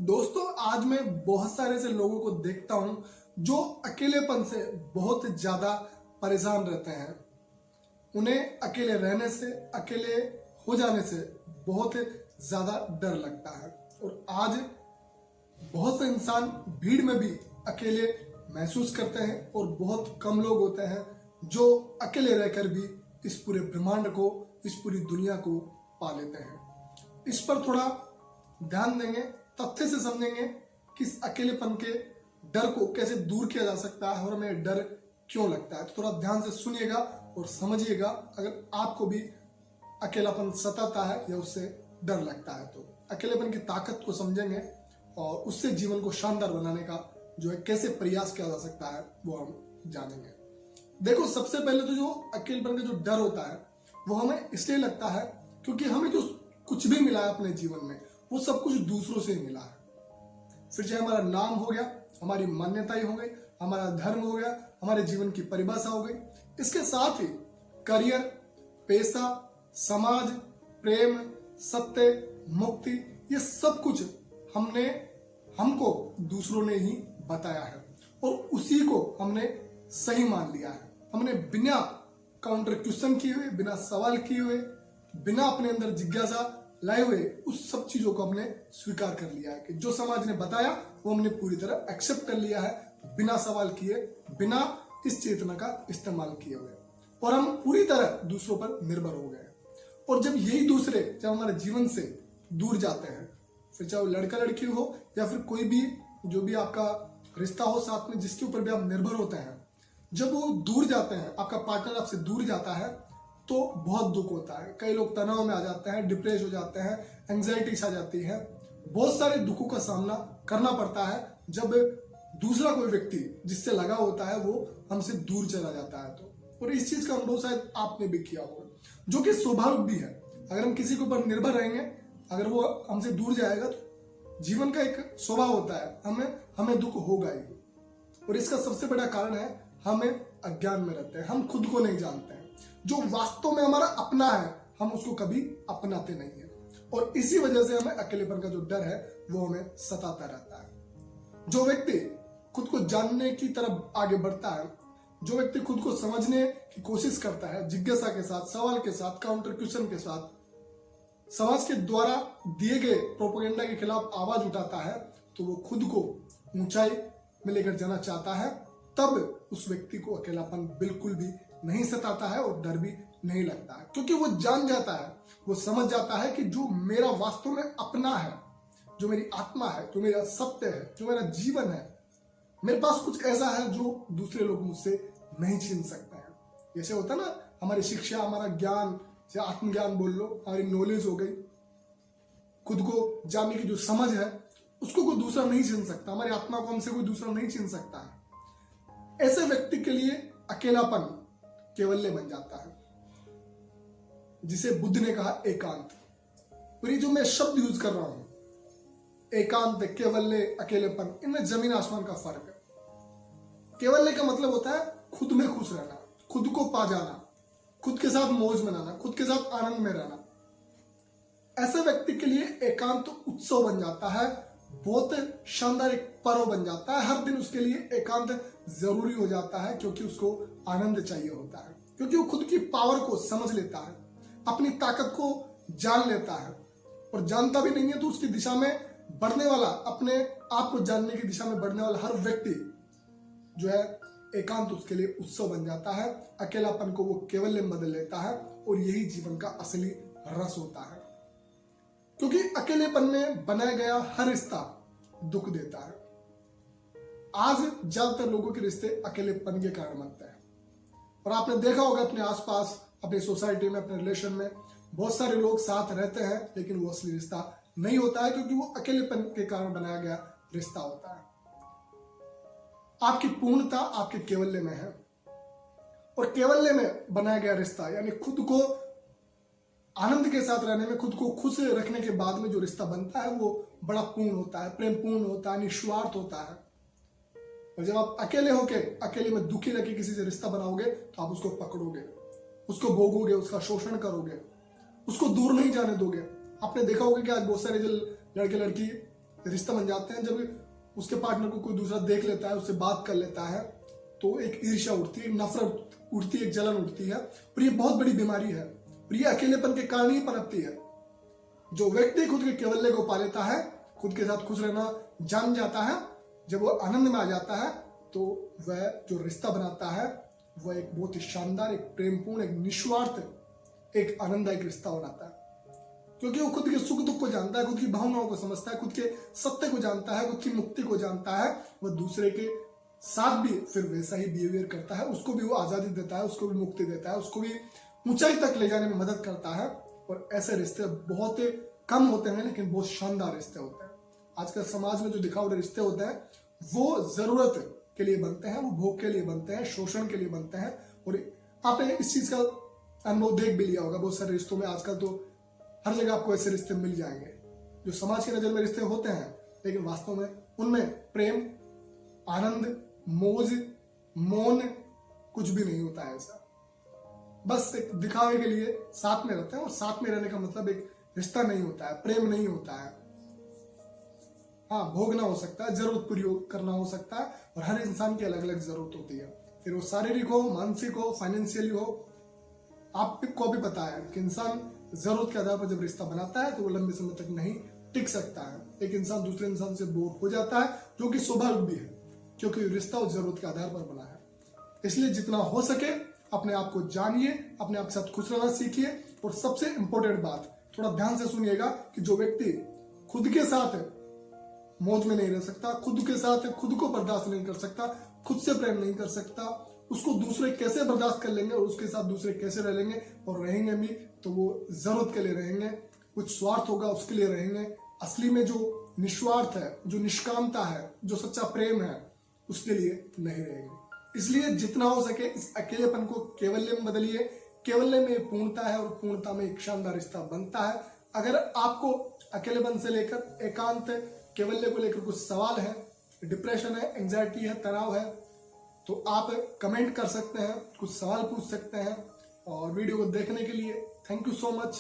दोस्तों, आज मैं बहुत सारे ऐसे लोगों को देखता हूं जो अकेलेपन से बहुत ज्यादा परेशान रहते हैं। उन्हें अकेले रहने से, अकेले हो जाने से बहुत ज्यादा डर लगता है। और आज बहुत से इंसान भीड़ में भी अकेले महसूस करते हैं और बहुत कम लोग होते हैं जो अकेले रहकर भी इस पूरे ब्रह्मांड को, इस पूरी दुनिया को पा लेते हैं। इस पर थोड़ा ध्यान देंगे, तथ्य से समझेंगे कि इस अकेलेपन के डर को कैसे दूर किया जा सकता है और हमें डर क्यों लगता है। तो थोड़ा ध्यान से सुनिएगा और समझिएगा। अगर आपको भी अकेलापन सताता है या उससे डर लगता है तो अकेलेपन की ताकत को समझेंगे और उससे जीवन को शानदार बनाने का जो है कैसे प्रयास किया जा सकता है वो हम जानेंगे। देखो, सबसे पहले तो जो अकेलेपन का जो डर होता है वो हमें इसलिए लगता है क्योंकि हमें जो कुछ भी मिला है अपने जीवन में वो सब कुछ दूसरों से ही मिला है। फिर चाहे हमारा नाम हो गया, हमारी मान्यताएं हो गई, हमारा धर्म हो गया, हमारे जीवन की परिभाषा हो गई, इसके साथ ही करियर, पैसा, समाज, प्रेम, सत्य, मुक्ति, ये सब कुछ हमको दूसरों ने ही बताया है और उसी को हमने सही मान लिया है। हमने बिना काउंटर क्वेश्चन किए हुए, बिना सवाल किए हुए, बिना अपने अंदर जिज्ञासा लाए हुए उस सब चीजों को हमने स्वीकार कर लिया है कि जो समाज ने बताया वो हमने पूरी तरह एक्सेप्ट कर लिया है, बिना सवाल किए, बिना इस चेतना का इस्तेमाल किए हुए, और हम पूरी तरह दूसरों पर निर्भर हो गए। और जब यही दूसरे जब हमारे जीवन से दूर जाते हैं, फिर चाहे वो लड़का लड़की हो या फिर कोई भी जो भी आपका रिश्ता हो साथ में, जिसके ऊपर भी आप निर्भर होते हैं, जब वो दूर जाते हैं, आपका पार्टनर आपसे दूर जाता है तो बहुत दुख होता है। कई लोग तनाव में आ जाते हैं, डिप्रेस हो जाते हैं, एंजाइटी आ जाती है, बहुत सारे दुखों का सामना करना पड़ता है जब दूसरा कोई व्यक्ति जिससे लगा होता है वो हमसे दूर चला जाता है। तो और इस चीज का अनुभव शायद आपने भी किया होगा, जो कि स्वाभाविक भी है। अगर हम किसी के ऊपर निर्भर रहेंगे, अगर वो हमसे दूर जाएगा तो जीवन का एक स्वभाव होता है, हमें दुख होगा ही। और इसका सबसे बड़ा कारण है हमें अज्ञान में रहते हैं, हम खुद को नहीं जानते हैं। जो वास्तव में हमारा अपना है हम उसको कभी अपनाते नहीं है और इसी वजह से हमें अकेलेपन का जो डर है वो हमें सताता रहता है। जो व्यक्ति खुद को जानने की तरफ आगे बढ़ता है, जो व्यक्ति खुद को समझने की कोशिश करता है, जिज्ञासा के साथ, सवाल के साथ, काउंटर क्वेश्चन के साथ, समाज के द्वारा दिए गए प्रोपेगेंडा के खिलाफ आवाज उठाता है, तो वो खुद को ऊंचाई में लेकर जाना चाहता है। तब उस व्यक्ति को अकेलापन बिल्कुल भी नहीं सताता है और डर भी नहीं लगता है, क्योंकि वो जान जाता है, वो समझ जाता है कि जो मेरा वास्तव में अपना है, जो मेरी आत्मा है, जो मेरा सत्य है, जो मेरा जीवन है, मेरे पास कुछ ऐसा है जो दूसरे लोग मुझसे नहीं छीन सकते हैं। जैसे होता ना, हमारी शिक्षा, हमारा ज्ञान या आत्मज्ञान बोल लो, हमारी नॉलेज हो गई, खुद को जानने की जो समझ है उसको कोई दूसरा नहीं छीन सकता, हमारी आत्मा को हमसे कोई दूसरा नहीं छीन सकता है। ऐसे व्यक्ति के लिए अकेलापन केवल्य बन जाता है, जिसे बुद्ध ने कहा एकांत। और ये जो मैं शब्द यूज कर रहा हूं, एकांत, केवल्य, अकेलेपन, इनमें जमीन आसमान का फर्क है। केवल्य का मतलब होता है खुद में खुश रहना, खुद को पा जाना, खुद के साथ मौज मनाना, खुद के साथ आनंद में रहना। ऐसे व्यक्ति के लिए एकांत तो उत्सव बन जाता है, बहुत शानदार एक पर्व बन जाता है। हर दिन उसके लिए एकांत जरूरी हो जाता है, क्योंकि उसको आनंद चाहिए होता है, क्योंकि वो खुद की पावर को समझ लेता है, अपनी ताकत को जान लेता है। और जानता भी नहीं है तो उसकी दिशा में बढ़ने वाला, अपने आप को जानने की दिशा में बढ़ने वाला हर व्यक्ति जो है, एकांत उसके लिए उत्सव बन जाता है। अकेलापन को वो केवल्य में बदल लेता है और यही जीवन का असली रस होता है, क्योंकि अकेलेपन में बनाया गया हर रिश्ता दुख देता है। आज ज्यादातर लोगों के रिश्ते अकेलेपन के कारण बनते हैं। और आपने देखा होगा अपने आसपास, अपनी सोसाइटी में, अपने रिलेशन में बहुत सारे लोग साथ रहते हैं, लेकिन वो असली रिश्ता नहीं होता है, क्योंकि वो अकेलेपन के कारण बनाया गया रिश्ता होता है। आपकी पूर्णता आपके केवल्य में है, और केवल्य में बनाया गया रिश्ता यानी खुद को आनंद के साथ रहने में, खुद को खुश रखने के बाद में जो रिश्ता बनता है वो बड़ा पूर्ण होता है, प्रेम पूर्ण होता है, निस्वार्थ होता है। और जब आप अकेले होके, अकेले में दुखी लगे किसी से रिश्ता बनाओगे तो आप उसको पकड़ोगे, उसको भोगोगे, उसका शोषण करोगे, उसको दूर नहीं जाने दोगे। आपने देखा होगा कि आज बहुत सारे जो लड़के लड़की रिश्ता बन जाते हैं, जब उसके पार्टनर को कोई दूसरा देख लेता है, उससे बात कर लेता है, तो एक ईर्ष्या उठती है, एक नफरत उठती है, एक जलन उठती है, और ये बहुत बड़ी बीमारी है, और ये अकेलेपन के कारण ही पनपती है। जो व्यक्ति खुद के कैवल्य को पा लेता है, खुद के साथ खुश रहना जान जाता है, जब वो आनंद में आ जाता है, तो वह जो रिश्ता बनाता है वह एक बहुत ही शानदार, एक प्रेमपूर्ण, एक निस्वार्थ, एक आनंददायक रिश्ता बनाता है। क्योंकि वो खुद के सुख दुख को जानता है, खुद की भावनाओं को समझता है, खुद के सत्य को जानता है, खुद की मुक्ति को जानता है। वह दूसरे के साथ भी फिर वैसा ही बिहेवियर करता है, उसको भी वो आजादी देता है, उसको भी मुक्ति देता है, उसको भी ऊंचाई तक ले जाने में मदद करता है। और ऐसे रिश्ते बहुत कम होते हैं, लेकिन बहुत शानदार रिश्ते होते हैं। आजकल समाज में जो दिखावटी रिश्ते होते हैं वो जरूरत के लिए बनते हैं, वो भोग के लिए बनते हैं, शोषण के लिए बनते हैं। और आपने इस चीज का अनुभव देख भी लिया होगा, बहुत सारे रिश्तों में आजकल तो हर जगह आपको ऐसे रिश्ते मिल जाएंगे जो समाज की नजर में रिश्ते होते हैं, लेकिन वास्तव में उनमें प्रेम, आनंद, मौज, मौन कुछ भी नहीं होता है। ऐसा बस एक दिखावे के लिए साथ में रहते हैं, और साथ में रहने का मतलब एक रिश्ता नहीं होता है, प्रेम नहीं होता है। हाँ, भोगना हो सकता है, जरूरत पूरी करना हो सकता है, और हर इंसान की अलग अलग जरूरत होती है, फिर वो शारीरिक हो, मानसिक हो, फाइनेंशियली हो। आपको भी पता है कि इंसान जरूरत के आधार पर जब रिश्ता बनाता है तो वो लंबे समय तक नहीं टिक सकता है। एक इंसान दूसरे इंसान से बोर हो जाता है, जो कि स्वाभाविक भी है, क्योंकि रिश्ता उस जरूरत के आधार पर बना है। इसलिए जितना हो सके अपने आप को जानिए, अपने आप के साथ खुश रहना सीखिए। और सबसे इंपॉर्टेंट बात, थोड़ा ध्यान से सुनिएगा, कि जो व्यक्ति खुद के साथ मौज में नहीं रह सकता, खुद के साथ खुद को बर्दाश्त नहीं कर सकता, खुद से प्रेम नहीं कर सकता, उसको दूसरे कैसे बर्दाश्त कर लेंगे और उसके साथ दूसरे कैसे रह लेंगे, और रहेंगे भी तो वो जरूरत के लिए रहेंगे, कुछ स्वार्थ होगा उसके लिए रहेंगे। असली में जो निस्वार्थ है, जो निष्कामता है, जो सच्चा प्रेम है, उसके लिए नहीं रहेंगे। इसलिए जितना हो सके इस अकेलेपन को केवल्य में बदलिए। केवल्य में पूर्णता है, और पूर्णता में एक शानदार रिश्ता बनता है। अगर आपको अकेलेपन से लेकर एकांत, केवल्य को लेकर कुछ सवाल है, डिप्रेशन है, एंजाइटी है, तनाव है, तो आप कमेंट कर सकते हैं, कुछ सवाल पूछ सकते हैं। और वीडियो को देखने के लिए थैंक यू सो मच।